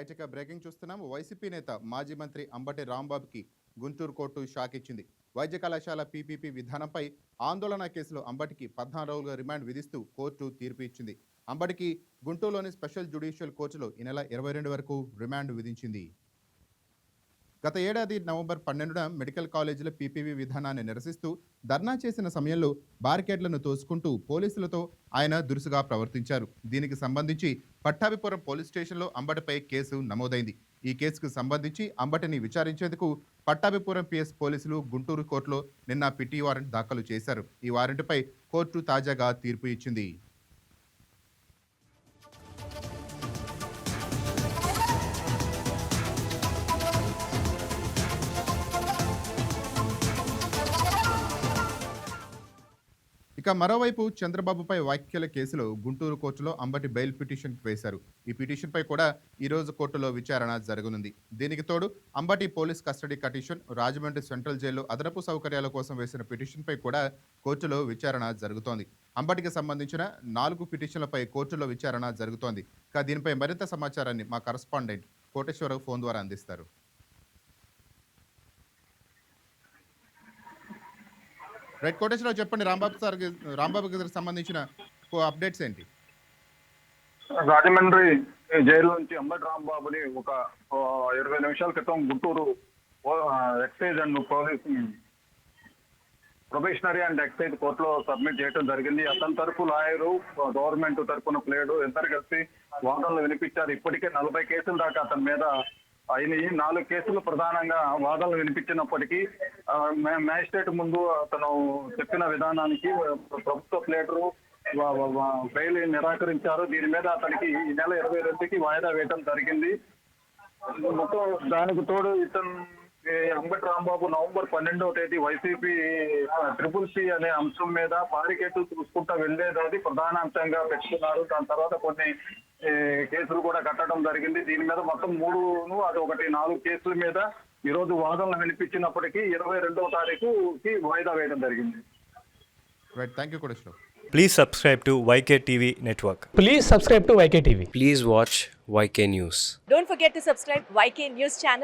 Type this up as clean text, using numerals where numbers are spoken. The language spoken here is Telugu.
రైట్, ఇక బ్రేకింగ్ చూస్తున్నాం. వైసీపీ నేత మాజీ మంత్రి అంబటి రాంబాబుకి గుంటూరు కోర్టు షాక్ ఇచ్చింది. వైద్య కళాశాల పీపీపీ విధానంపై ఆందోళన కేసులో అంబటికి 14 రోజుల రిమాండ్ విధిస్తూ కోర్టు తీర్పు ఇచ్చింది. అంబటికి గుంటూరులోని స్పెషల్ జ్యుడిషియల్ కోర్టులో ఈ నెల 22 వరకు రిమాండ్ విధించింది. గత ఏడాది నవంబర్ 12న మెడికల్ కాలేజీల పీపీవీ విధానాన్ని నిరసిస్తూ ధర్నా చేసిన సమయంలో బారికేడ్లను తోసుకుంటూ పోలీసులతో ఆయన దురుసుగా ప్రవర్తించారు. దీనికి సంబంధించి పట్టాభిపురం పోలీస్ స్టేషన్లో అంబటిపై కేసు నమోదైంది. ఈ కేసుకు సంబంధించి అంబటిని విచారించేందుకు పట్టాభిపురం పిఎస్ పోలీసులు గుంటూరు కోర్టులో నిన్న పిటి వారెంట్ దాఖలు చేశారు. ఈ వారెంట్పై కోర్టు తాజాగా తీర్పు ఇచ్చింది. ఇక మరోవైపు చంద్రబాబుపై వ్యాఖ్యల కేసులో గుంటూరు కోర్టులో అంబటి బెయిల్ పిటిషన్ వేశారు. ఈ పిటిషన్పై కూడా ఈరోజు కోర్టులో విచారణ జరగనుంది. దీనికి తోడు Ambati police custody petition, Rajahmundry central జైల్లో అదనపు సౌకర్యాల కోసం వేసిన పిటిషన్పై కూడా కోర్టులో విచారణ జరుగుతోంది. అంబటికి సంబంధించిన 4 పిటిషన్లపై కోర్టులో విచారణ జరుగుతోంది. ఇక దీనిపై మరింత సమాచారాన్ని మా కరస్పాండెంట్ కోటేశ్వరరావు ఫోన్ ద్వారా అందిస్తారు. రైట్ కోటేశ్వరరావు, చెప్పండి. రాంబాబు గారికి సంబంధించిన అప్డేట్స్ ఏంటి? రాజమండ్రి జైలు నుంచి అంబటి రాంబాబుని ఒక 20 నిమిషాల క్రితం Guntur excise and probationary and excise కోర్టులో సబ్మిట్ చేయడం జరిగింది. అతని తరపు లాయరు, గవర్నమెంట్ తరపున ప్లేడు ఇద్దరు కలిసి వాదనలు వినిపించారు. ఇప్పటికే 40 కేసుల దాకా అతని మీద అయినాయి. 4 కేసులు ప్రధానంగా వాదనలు వినిపించినప్పటికీ మ్యాజిస్ట్రేట్ ముందు అతను చెప్పిన విధానానికి ప్రభుత్వ ప్లేటరు బెయిల్ నిరాకరించారు. దీని మీద అతనికి ఈ నెల 22కి వాయిదా వేయడం జరిగింది. మొత్తం దానికి తోడు అంబటి రాంబాబు నవంబర్ 12వ తేదీ వైసీపీ ట్రిపుల్ సి అనే అంశం మీద బారికేట్లు చూసుకుంటా వెళ్లేది ప్రధాన అంశంగా పెట్టుకున్నారు. దాని తర్వాత కొన్ని కేసులు కూడా కట్టడం జరిగింది. దీని మీద మొత్తం 3 అది ఒకటి 4 కేసుల మీద ఈ రోజు వాదనలు వినిపించినప్పటికీ 22వ తారీఖుకి వాయిదా వేయడం జరిగింది. Right, thank you Koteswararao. Please subscribe to YK TV Network. Please subscribe to YK TV. Please watch YK News. Don't forget to subscribe YK News channel.